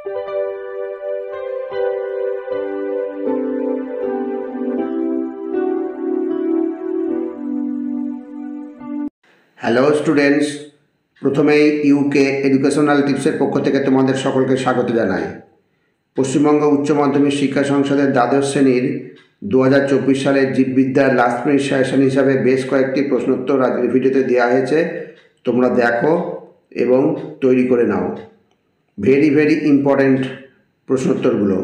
Hello students, প্রথমেই UK educational টিপসের পক্ষ থেকে তোমাদের সকলকে স্বাগত জানাই। পশ্চিমবঙ্গ উচ্চ মাধ্যমিক শিক্ষা সংসদের দ্বাদশ শ্রেণীর 2024 সালের জীববিদ্যার লাস্ট মিনিট সাজেশন হিসাবে বেশ কয়েকটি প্রশ্নোত্তর আজকের ভিডিওতে দেওয়া হয়েছে। তোমরা দেখো এবং তৈরি করে নাও। ভেরি ইম্পর্ট্যান্ট প্রশ্নোত্তরগুলো,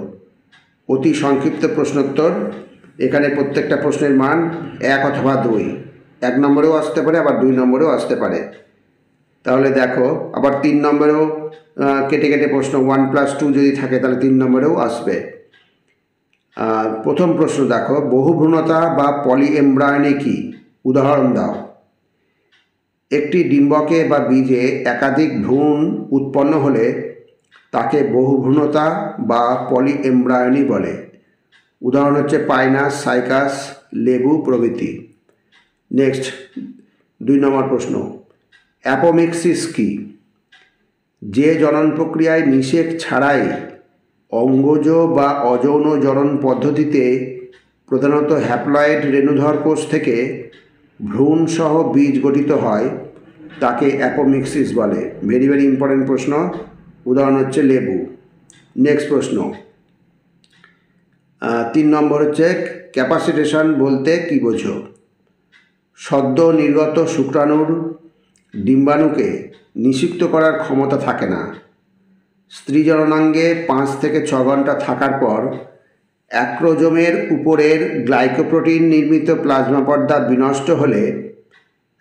অতি সংক্ষিপ্ত প্রশ্নোত্তর। এখানে প্রত্যেকটা প্রশ্নের মান 1 অথবা 2, 1 নম্বরেও আসতে পারে, আবার 2 নম্বরেও আসতে পারে। তাহলে দেখো, আবার 3 নম্বরেও কেটে কেটে প্রশ্ন 1+2 যদি থাকে তাহলে 3 নম্বরেও আসবে। প্রথম প্রশ্ন দেখো, বহুভ্রূণতা বা পলিএমব্রায়োনি কি? উদাহরণ দাও। একটি ডিম্বকে বা বীজে একাধিক ভ্রূণ উৎপন্ন হলে তাকে বহুভ্রূণতা বা পলিএমব্রায়োনি বলে। উদাহরণ হচ্ছে পাইনাস, সাইকাস, লেবু প্রভৃতি। নেক্সট 2 নম্বর প্রশ্ন, অ্যাপোমিক্সিস কি? যে জনন প্রক্রিয়ায় নিষেক ছাড়াই অঙ্গজ বা অযৌন জনন পদ্ধতিতে প্রধানত হ্যাপ্লয়েড রেণুধর কোষ থেকে ভ্রূণসহ বীজ গঠিত হয় তাকে অ্যাপোমিক্সিস বলে। ভেরি ইম্পর্টেন্ট প্রশ্ন। উদাহরণ হচ্ছে লেবু। নেক্সট প্রশ্ন 3 নম্বর হচ্ছে ক্যাপাসিটেশন বলতে কি বোঝো? সদ্য নির্গত শুক্রাণুর ডিম্বাণুকে নিষিক্ত করার ক্ষমতা থাকে না। স্ত্রী জননাঙ্গে 5 থেকে 6 ঘন্টা থাকার পর অ্যাক্রোজোমের উপরের গ্লাইকোপ্রোটিন নির্মিত প্লাজমা পর্দা বিনষ্ট হলে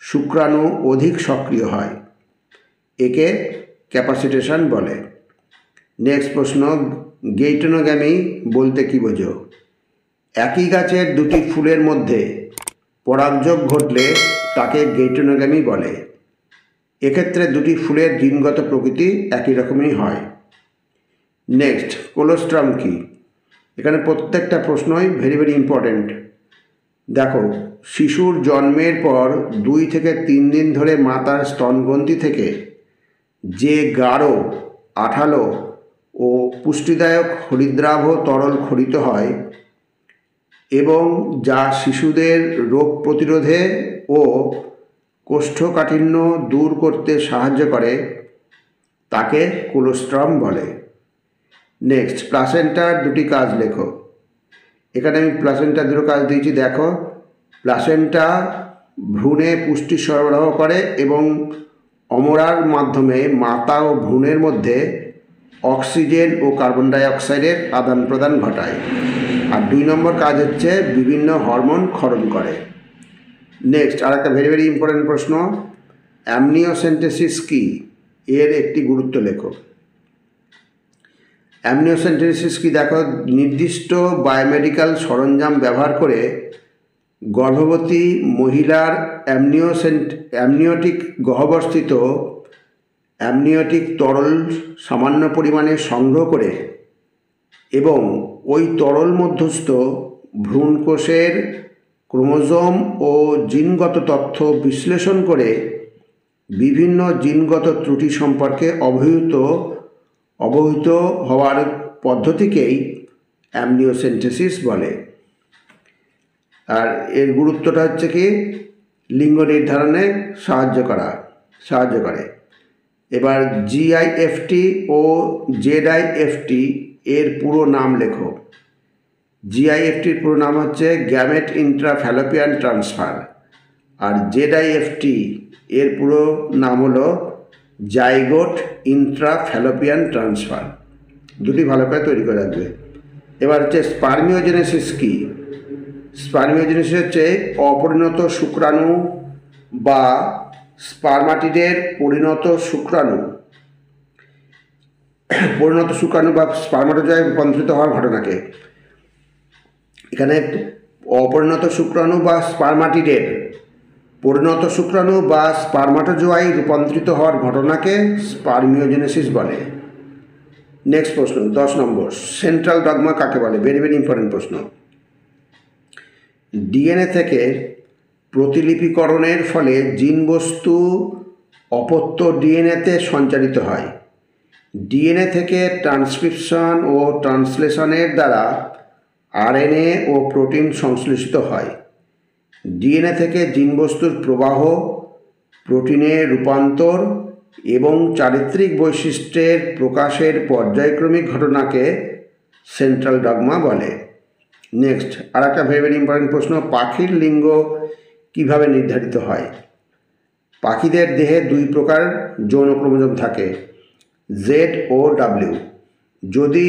শুক্রাণু অধিক সক্রিয় হয়, একে ক্যাপাসিটেশন বলে। নেক্সট প্রশ্ন, গেইটোনোগ্যামি বলতে কি বোঝো? একই গাছের 2টি ফুলের মধ্যে পরাগযোগ ঘটলে তাকে গেইটোনোগ্যামি বলে। এক্ষেত্রে 2টি ফুলের জিনগত প্রকৃতি একই রকমই হয়। নেক্সট, কোলোস্ট্রাম কি? এখানে প্রত্যেকটা প্রশ্নই ভেরি ইম্পর্ট্যান্ট। দেখো, শিশুর জন্মের পর 2 থেকে 3 দিন ধরে মাতার স্তনগ্রন্থি থেকে যে গাঢ়, আঠালো ও পুষ্টিদায়ক হরিদ্রাভ তরল ক্ষরিত হয় এবং যা শিশুদের রোগ প্রতিরোধে ও কোষ্ঠকাঠিন্য দূর করতে সাহায্য করে তাকে কোলোস্ট্রাম বলে। নেক্সট, প্লাসেন্টার 2টি কাজ লেখো। এখানে আমি প্লাসেন্টার 2টো কাজ দিয়েছি। দেখো, প্লাসেন্টা ভ্রূণে পুষ্টি সরবরাহ করে এবং অমরার মাধ্যমে মাতা ও ভ্রূণের মধ্যে অক্সিজেন ও কার্বন ডাইঅক্সাইডের আদান প্রদান ঘটায়। আর 2 নম্বর কাজ হচ্ছে বিভিন্ন হরমোন ক্ষরণ করে। নেক্সট, আর একটা ভেরি ইম্পর্টেন্ট প্রশ্ন, অ্যামনিওসেন্টেসিস কি? এর একটি গুরুত্ব লেখো। অ্যামনিওসেন্টেসিস কি? দেখো, নির্দিষ্ট বায়োমেডিক্যাল সরঞ্জাম ব্যবহার করে গর্ভবতী মহিলার অ্যামনিওটিক গহ্বরস্থিত অ্যামনিওটিক তরল সামান্য পরিমাণে সংগ্রহ করে এবং ওই তরল মধ্যস্থ ভ্রূণকোষের ক্রোমোজোম ও জিনগত তথ্য বিশ্লেষণ করে বিভিন্ন জিনগত ত্রুটি সম্পর্কে অবহিত হওয়ার পদ্ধতিকেই অ্যামনিওসেন্টেসিস বলে। আর এর গুরুত্বটা হচ্ছে কি, লিঙ্গ নির্ধারণে সাহায্য করে। এবার জিআইএফটি ও জেডআইএফটি এর পুরো নাম লেখো। জিআইএফটির পুরো নাম হচ্ছে গ্যামেট ইন্ট্রাফ্যালোপিয়ান ট্রান্সফার, আর জেডআইএফটি এর পুরো নাম হলো জাইগোট ইন্ট্রাফ্যালোপিয়ান ট্রান্সফার। 2টি ভালো করে তৈরি করে রাখবে। এবার হচ্ছে স্পার্মিওজেনেসিস কি? স্পার্মিওজেনেসিস হচ্ছে অপরিণত শুক্রাণু বা স্পার্মাটিডের পরিণত শুক্রাণু বা স্পার্মাটোজয়ে রূপান্তরিত হওয়ার ঘটনাকে। এখানে অপরিণত শুক্রাণু বা স্পার্মাটিডের পরিণত শুক্রাণু বা স্পার্মাটোজোয়ায় রূপান্তরিত হওয়ার ঘটনাকে স্পার্মিওজেনেসিস বলে। নেক্সট প্রশ্ন 10 নম্বর, সেন্ট্রাল ডগমা কাকে বলে? ভেরি ইম্পর্টেন্ট প্রশ্ন। ডিএনএ থেকে প্রতিলিপিকরণের ফলে জিনবস্তু অপত্য ডিএনএতে সঞ্চারিত হয়। ডিএনএ থেকে ট্রান্সক্রিপশন ও ট্রান্সলেশনের দ্বারা আরএনএ ও প্রোটিন সংশ্লেষিত হয়। ডিএনএ থেকে জিনবস্তুর প্রবাহ, প্রোটিনে রূপান্তর এবং চারিত্রিক বৈশিষ্ট্যের প্রকাশের পর্যায়ক্রমিক ঘটনাকে সেন্ট্রাল ডগমা বলে। নেক্সট, আর একটা ভেরি ইম্পর্টেন্ট প্রশ্ন, পাখির লিঙ্গ কিভাবে নির্ধারিত হয়? পাখিদের দেহে দুই প্রকার যৌন ক্রোমোজোম থাকে, জেড ও ডাব্লিউ। যদি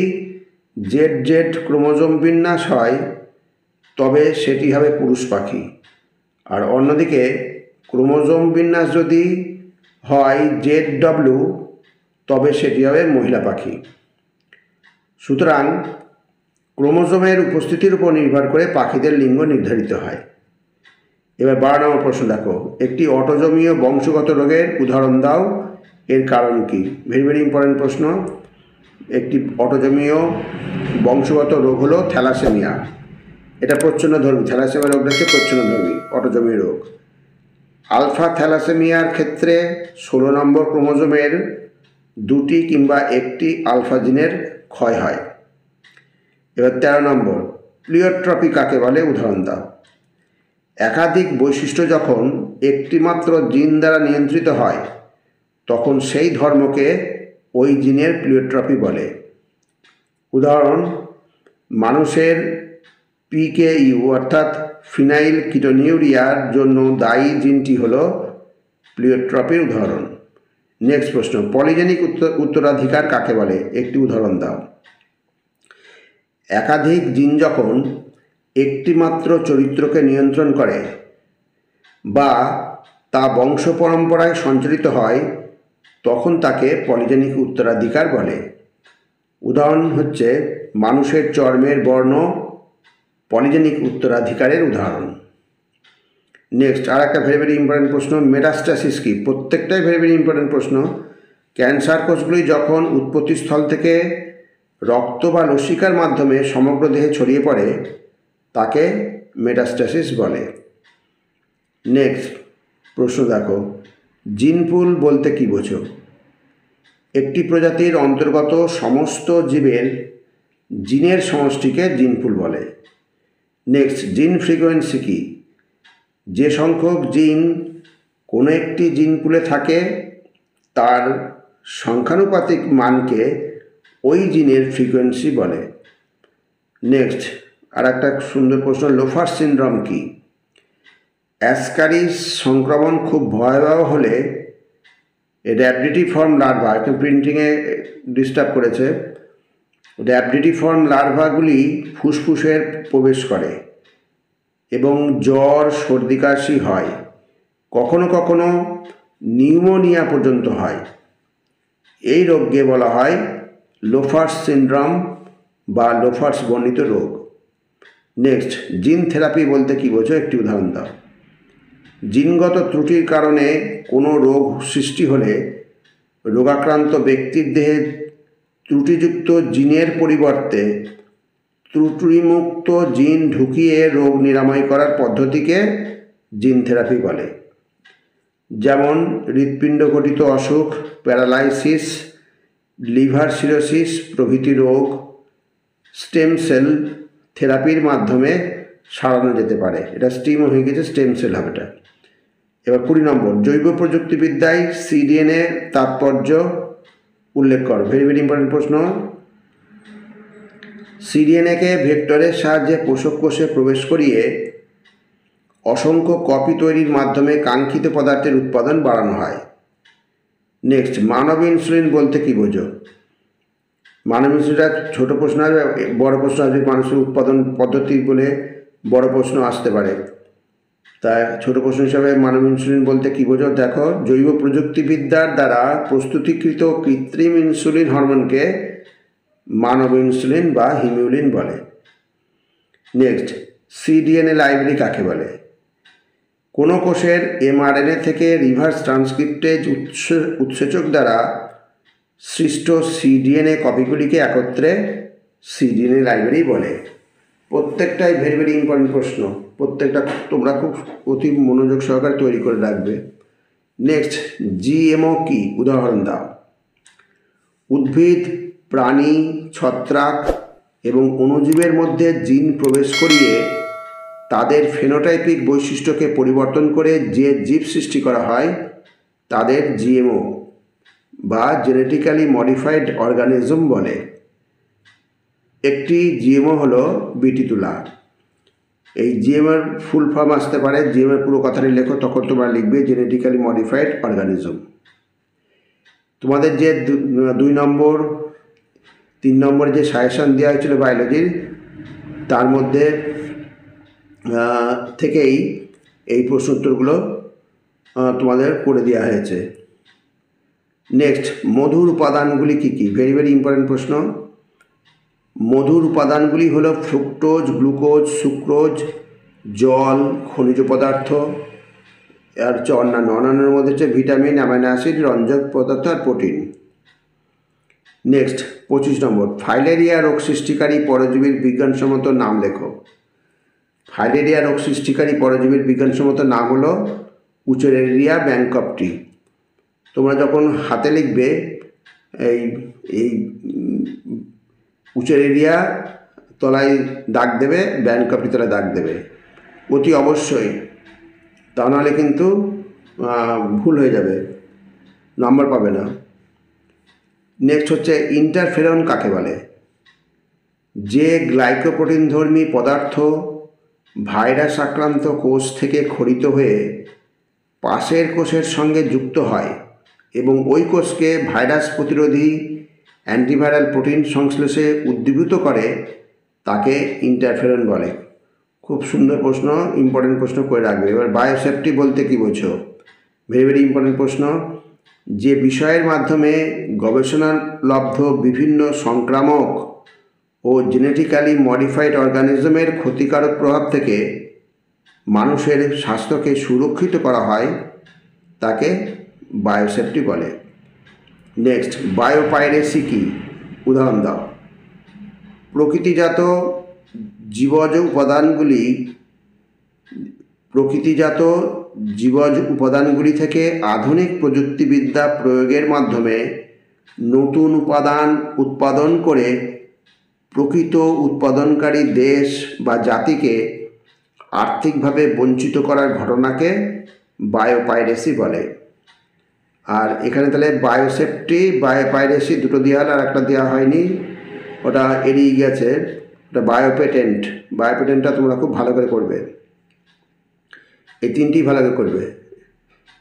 জেড জেড ক্রোমোজোম বিন্যাস হয় তবে সেটি হবে পুরুষ পাখি, আর অন্যদিকে ক্রোমোজোম বিন্যাস যদি হয় জেড ডব্লিউ তবে সেটি হবে মহিলা পাখি। সুতরাং ক্রোমোজোমের উপস্থিতির উপর নির্ভর করে পাখিদের লিঙ্গ নির্ধারিত হয়। এবার 12 নম্বর প্রশ্ন দেখো, একটি অটোজোমীয় বংশগত রোগের উদাহরণ দাও, এর কারণ কি? ভেরি ইম্পর্টেন্ট প্রশ্ন। একটি অটোজোমীয় বংশগত রোগ হলো থ্যালাসেমিয়া। এটা প্রচ্ছন্নধর্মী, থ্যালাসেমিয়া রোগটা হচ্ছে প্রচ্ছন্নধর্মী অটোজোমী রোগ। আলফা থ্যালাসেমিয়ার ক্ষেত্রে 16 নম্বর ক্রোমোজোমের 2টি কিংবা 1টি আলফা জিনের ক্ষয় হয়। এবার 13 নম্বর, প্লিওট্রপি কাকে বলে, উদাহরণ দাও। একাধিক বৈশিষ্ট্য যখন একটি মাত্র জিন দ্বারা নিয়ন্ত্রিত হয় তখন সেই ধর্মকে ওই জিনের প্লিওট্রপি বলে। উদাহরণ, মানুষের পিকেইউ অর্থাৎ ফিনাইল কিটোনিউরিয়ার জন্য দায়ী জিনটি হল প্লিওট্রপির উদাহরণ। নেক্সট প্রশ্ন, পলিজেনিক উত্তরাধিকার কাকে বলে, একটি উদাহরণ দাও। একাধিক জিন যখন একটি মাত্র চরিত্রকে নিয়ন্ত্রণ করে বা তা বংশ পরম্পরায় সঞ্চালিত হয় তখন তাকে পলিজেনিক উত্তরাধিকার বলে। উদাহরণ হচ্ছে মানুষের চর্মের বর্ণ পলিজেনিক উত্তরাধিকারের উদাহরণ। নেক্সট, আর একটা ভেরি ইম্পর্টেন্ট প্রশ্ন, মেটাস্টাসিস কি? প্রত্যেকটাই ভেরি ইম্পর্টেন্ট প্রশ্ন। ক্যান্সার কোষগুলি যখন উৎপত্তিস্থল থেকে রক্ত বা লসিকার মাধ্যমে সমগ্র দেহে ছড়িয়ে পড়ে তাকে মেটাস্টাসিস বলে। নেক্সট প্রশ্ন দেখো, জিনপুল বলতে কী বোঝো? একটি প্রজাতির অন্তর্গত সমস্ত জীবের জিনের সমষ্টিকে জিনপুল বলে। নেক্সট, জিন ফ্রিকোয়েন্সি কি? যে সংখ্যক জিন কোনো একটি জিনপুলে থাকে তার সংখ্যানুপাতিক মানকে ওই জিনের ফ্রিকোয়েন্সি বলে। নেক্সট, আর একটা সুন্দর প্রশ্ন, লোফার সিনড্রোম কি? অ্যাসকারিস সংক্রমণ খুব ভয়াবহ হলে র্যাবডিটিফর্ম লার্ভা, একটা প্রিন্টিংয়ে ডিস্টার্ব করেছে, র্যাবডিটিফর্ম লার্ভাগুলি ফুসফুসের প্রবেশ করে এবং জ্বর, সর্দি কাশি হয়, কখনো কখনো নিউমোনিয়া পর্যন্ত হয়। এই রোগকে বলা হয় লোফার্স সিনড্রোম বা লোফার্স বর্ণিত রোগ। নেক্সট, জিন থেরাপি বলতে কী বোঝো, একটি উদাহরণ দাও। জিনগত ত্রুটির কারণে কোনো রোগ সৃষ্টি হলে রোগাক্রান্ত ব্যক্তির দেহে ত্রুটিযুক্ত জিনের পরিবর্তে ত্রুটিমুক্ত জিন ঢুকিয়ে রোগ নিরাময় করার পদ্ধতিকে জিন থেরাপি বলে। যেমন হৃৎপিণ্ড ঘটিত অসুখ, প্যারালাইসিস, লিভার সিরোসিস প্রভৃতি রোগ স্টেম সেল থেরাপির মাধ্যমে সারানো যেতে পারে। এটা স্টিম হয়ে গেছে, স্টেম সেল হবে এটা। এবার 20 নম্বর, জৈব প্রযুক্তিবিদ্যায় সিডিএনএ তাৎপর্য উল্লেখ কর। ভেরি ইম্পর্টেন্ট প্রশ্ন। সিডিএনএকে ভেক্টরের সাহায্যে পোষক কোষে প্রবেশ করিয়ে অসংখ্য কপি তৈরির মাধ্যমে কাঙ্ক্ষিত পদার্থের উৎপাদন বাড়ানো হয়। নেক্সট, মানব ইনসুলিন বলতে কী বোঝো? মানব ইনসুলিনটা ছোটো প্রশ্ন আসবে, বড় প্রশ্ন আসবে, মানুষের উৎপাদন পদ্ধতি বলে বড় প্রশ্ন আসতে পারে। তাই ছোটো প্রশ্ন হিসাবে মানব ইনসুলিন বলতে কী বোঝো? দেখো, জৈব প্রযুক্তিবিদ্যার দ্বারা প্রস্তুতিকৃত কৃত্রিম ইনসুলিন হরমোনকে মানব ইনসুলিন বা হিমিউলিন বলে। নেক্সট, সিডিএনএ লাইব্রেরি কাকে বলে? কোনো কোষের এমআরএনএ থেকে রিভার্স ট্রান্সক্রিপ্টেজ উৎসেচক দ্বারা সৃষ্ট সিডিএনএ কপিগুলিকে একত্রে সিডিএনএ লাইব্রেরি বলে। প্রত্যেকটাই ভেরি ইম্পর্টেন্ট প্রশ্ন, প্রত্যেকটা তোমরা খুব অতি মনোযোগ সহকারে তৈরি করে রাখবে। নেক্সট, জিএমও কি? উদাহরণ দাও। উদ্ভিদ, প্রাণী, ছত্রাক এবং অণুজীবের মধ্যে জিন প্রবেশ করিয়ে তাদের ফেনোটাইপিক বৈশিষ্ট্যকে পরিবর্তন করে যে জীব সৃষ্টি করা হয় তাদের জিএমও বা জেনেটিক্যালি মডিফাইড অর্গানিজম বলে। একটি জিএমও হলো বিটি তুলা। এই জিএমওর ফুল ফর্ম আসতে পারে, জিএমওর পুরো কথাটি লেখো, তখন তোমরা লিখবে জেনেটিক্যালি মডিফাইড অর্গানিজম। তোমাদের যে 2 নম্বর 3 নম্বর যে সাজেশন দেওয়া হয়েছিল বায়োলজির, তার মধ্যে থেকেই এই প্রশ্ন উত্তরগুলো তোমাদের করে দেওয়া হয়েছে। নেক্সট, মধুর উপাদানগুলি কী কী? ভেরি ভেরি ইম্পর্টেন্ট প্রশ্ন। মধুর উপাদানগুলি হলো ফ্রুক্টোজ, গ্লুকোজ, সুক্রোজ, জল, খনিজ পদার্থ, আর হচ্ছে অন্যান্যর মধ্যে হচ্ছে ভিটামিন, অ্যামাইনো অ্যাসিড, রঞ্জক পদার্থ আর প্রোটিন। নেক্সট 25 নম্বর, ফাইলেরিয়া রোগ সৃষ্টিকারী পরজীবীর বিজ্ঞানসম্মত নাম লেখো। ফাইলেরিয়া রোগ সৃষ্টিকারী পরজীবীর বিজ্ঞানসম্মত নাম হলো উচেরেরিয়া ব্যাংকপটি। তোমরা যখন হাতে লিখবে এই উচেরেরিয়া তলায় দাগ দেবে, ব্যাংকপটি তলায় দাগ দেবে অতি অবশ্যই, তা নাহলে কিন্তু ভুল হয়ে যাবে, নাম্বার পাবে না। নেক্সট হচ্ছে ইন্টারফেরন কাকে বলে? যে গ্লাইকোপ্রোটিন ধর্মী পদার্থ ভাইরাস আক্রান্ত কোষ থেকে খরিত হয়ে পাশের কোষের সঙ্গে যুক্ত হয় এবং ওই কোষকে ভাইরাস প্রতিরোধী অ্যান্টিভাইরাল প্রোটিন সংশ্লেষে উদ্দীপিত করে তাকে ইন্টারফেরন বলে। খুব সুন্দর প্রশ্ন, ইম্পর্টেন্ট প্রশ্ন করে রাখবে। এবার বায়োসেফটি বলতে কী বোঝো? ভেরি ভেরি ইম্পর্টেন্ট প্রশ্ন। যে বিষয়ের মাধ্যমে গবেষণালব্ধ বিভিন্ন সংক্রামক ও জেনেটিক্যালি মডিফাইড অর্গানিজমের ক্ষতিকারক প্রভাব থেকে মানুষের স্বাস্থ্যকে সুরক্ষিত করা হয় তাকে বায়োসেফটি বলে। নেক্সট, বায়োপাইরেসি কী? উদাহরণ দাও। প্রকৃতিজাত জীবজ উপাদানগুলি থেকে আধুনিক প্রযুক্তিবিদ্যা প্রয়োগের মাধ্যমে নতুন উপাদান উৎপাদন করে প্রকৃত উৎপাদনকারী দেশ বা জাতিকে আর্থিকভাবে বঞ্চিত করার ঘটনাকে বায়োপাইরেসি বলে। আর এখানে তাহলে বায়োসেফটি, বায়োপাইরেসি দুটো দেওয়া হল, আর একটা দেওয়া হয়নি, ওটা এড়িয়ে গেছে, ওটা বায়োপেটেন্ট। বায়োপেটেন্টটা তোমরা খুব ভালো করে করবে, এই 3টি ভালো করে করবে।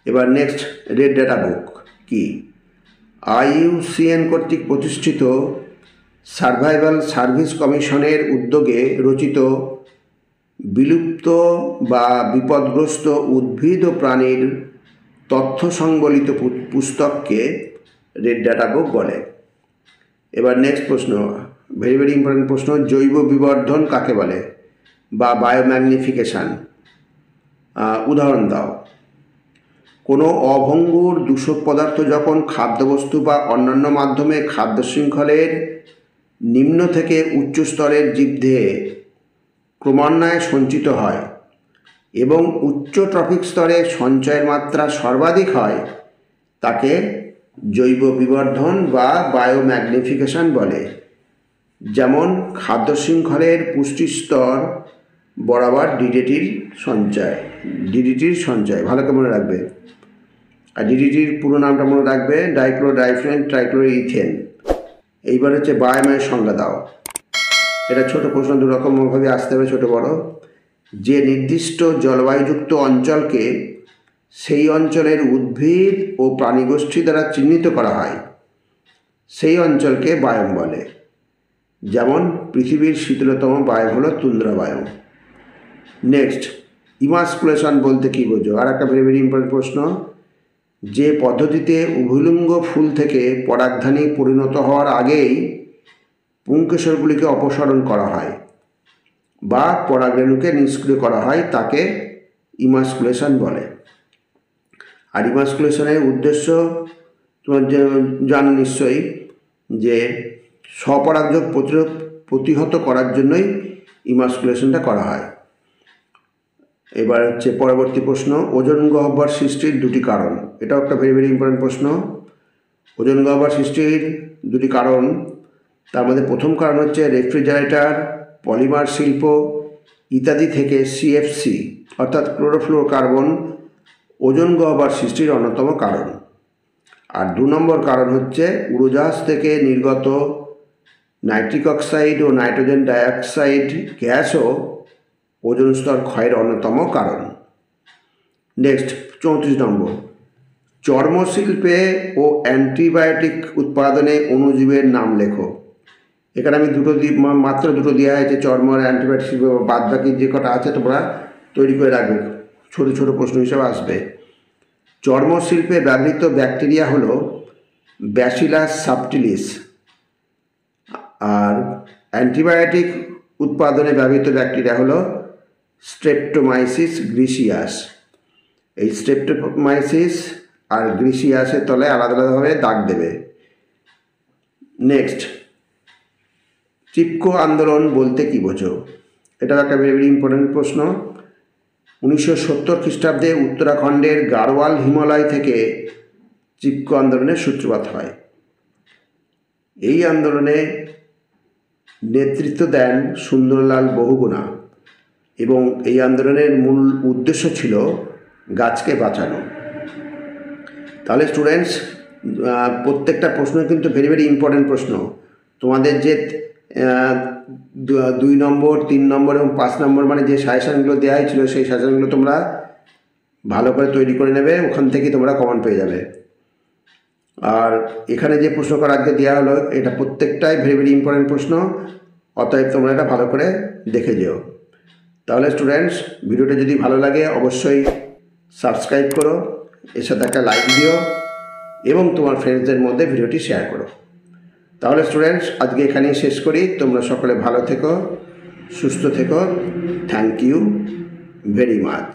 এবার নেক্সট, রেড ডেটা বুক কি? IUCN কর্তৃক প্রতিষ্ঠিত সার্ভাইভাল সার্ভিস কমিশনের উদ্যোগে রচিত বিলুপ্ত বা বিপদগ্রস্ত উদ্ভিদ ও প্রাণীর তথ্য সংবলিত পুস্তককে রেড ডেটা বুক বলে। এবার নেক্সট প্রশ্ন, ভেরি ভেরি ইম্পর্টেন্ট প্রশ্ন, জৈব বিবর্ধন কাকে বলে বা বায়োম্যাগনিফিকেশান? উদাহরণ দাও। কোনো অভঙ্গুর দূষক পদার্থ যখন খাদ্যবস্তু বা অন্যান্য মাধ্যমে খাদ্য শৃঙ্খলের নিম্ন থেকে উচ্চ স্তরের জীবদেহে ক্রমান্বয়ে সঞ্চিত হয় এবং উচ্চ ট্রফিক স্তরে সঞ্চয়ের মাত্রা সর্বাধিক হয় তাকে জৈব বিবর্ধন বা বায়োম্যাগনিফিকেশান বলে। যেমন খাদ্য শৃঙ্খলের পুষ্টিস্তর বরাবর ডিডিটির সঞ্চয় ভালো করে মনে রাখবে। আর ডিডিটির পুরো নামটা মনে রাখবে, ডাইক্লোরোডাইফেন ট্রাইক্লোরোইথেন। এইবার হচ্ছে বায়োমের সংজ্ঞা দাও। এটা ছোট প্রশ্ন, দুরকমভাবে আসতে হবে, ছোট বড়। যে নির্দিষ্ট জলবায়ুযুক্ত অঞ্চলকে সেই অঞ্চলের উদ্ভিদ ও প্রাণীগোষ্ঠী দ্বারা চিহ্নিত করা হয় সেই অঞ্চলকে বায়োম বলে। যেমন পৃথিবীর শীতলতম বায়োম হলো তুন্দ্রা বায়োম। নেক্সট, ইমাস্কুলেশন বলতে কী বোঝো? আর একটা ভেরি ভেরি ইম্পর্টেন্ট প্রশ্ন। যে পদ্ধতিতে উভয়লিঙ্গ ফুল থেকে পরাগধানী পরিণত হওয়ার আগেই পুংকেশরগুলিকে অপসারণ করা হয় বা পরাগরেণুকে নিষ্ক্রিয় করা হয় তাকে ইমাস্কুলেশন বলে। আর ইমাস্কুলেশনের উদ্দেশ্য তোমার জানো নিশ্চয়ই, যে স্বপরাগযোগ প্রতিহত করার জন্যই ইমাস্কুলেশনটা করা হয়। এবার হচ্ছে পরবর্তী প্রশ্ন, ওজোন গহ্বর সৃষ্টির 2টি কারণ। এটাও একটা ভেরি ভেরি ইম্পর্টেন্ট প্রশ্ন। ওজোন গহ্বর সৃষ্টির দুটি কারণ। তার মধ্যে প্রথম কারণ হচ্ছে রেফ্রিজারেটর, পলিমার শিল্প ইত্যাদি থেকে সিএফসি অর্থাৎ ক্লোরোফ্লোরোকার্বন ওজোন গহ্বর সৃষ্টির অন্যতম কারণ। আর 2 নম্বর কারণ হচ্ছে উড়োজাহাজ থেকে নির্গত নাইট্রিক অক্সাইড ও নাইট্রোজেন ডাইঅক্সাইড গ্যাসও ওজোন স্তর ক্ষয়ের অন্যতম কারণ। নেক্সট 34 নম্বর, চর্মশিল্পে ও অ্যান্টিবায়োটিক উৎপাদনে অণুজীবের নাম লেখো। এখানে আমি মাত্র দুটো দেওয়া হয়েছে, চর্ম আর অ্যান্টিবায়োটিক শিল্প, বাদ বাকি যে কটা আছে তোমরা তৈরি করে রাখবে, ছোটো ছোটো প্রশ্ন হিসেবে আসবে। চর্মশিল্পে ব্যবহৃত ব্যাকটেরিয়া হলো ব্যাসিলাস সাবটিলিস, আর অ্যান্টিবায়োটিক উৎপাদনে ব্যবহৃত ব্যাকটেরিয়া হলো স্ট্রেপ্টোমাইসিস গ্রিসিয়াস। এই স্ট্রেপ্টোমাইসিস আর গ্রিসিয়াসের তলায় আলাদা আলাদাভাবে দাগ দেবে। নেক্সট, চিপকো আন্দোলন বলতে কী বোঝো? এটাও একটা ভেরি ইম্পর্টেন্ট প্রশ্ন। 1970 খ্রিস্টাব্দে উত্তরাখণ্ডের গাড়োয়াল হিমালয় থেকে চিপকো আন্দোলনের সূত্রপাত হয়। এই আন্দোলনে নেতৃত্ব দেন সুন্দরলাল বহুগুণা এবং এই আন্দোলনের মূল উদ্দেশ্য ছিল গাছকে বাঁচানো। তাহলে স্টুডেন্টস, প্রত্যেকটা প্রশ্ন কিন্তু ভেরি ইম্পর্টেন্ট প্রশ্ন। তোমাদের যে 2 নম্বর, 3 নম্বর এবং 5 নম্বর মানে যে সাজেশানগুলো দেওয়া হয়েছিল সেই সাজেশানগুলো তোমরা ভালো করে তৈরি করে নেবে, ওখান থেকে তোমরা কমন পেয়ে যাবে। আর এখানে যে প্রশ্ন করা আজকে দেওয়া হলো এটা প্রত্যেকটাই ভেরি ইম্পর্টেন্ট প্রশ্ন, অতএব তোমরা এটা ভালো করে দেখে যেও। তাহলে স্টুডেন্টস, ভিডিওটা যদি ভালো লাগে অবশ্যই সাবস্ক্রাইব করো, এর সাথে একটা লাইক দিও এবং তোমার ফ্রেন্ডসদের মধ্যে ভিডিওটি শেয়ার করো। তাহলে স্টুডেন্টস, আজকে এখানেই শেষ করি। তোমরা সকলে ভালো থেকো, সুস্থ থেকো। Thank you very much.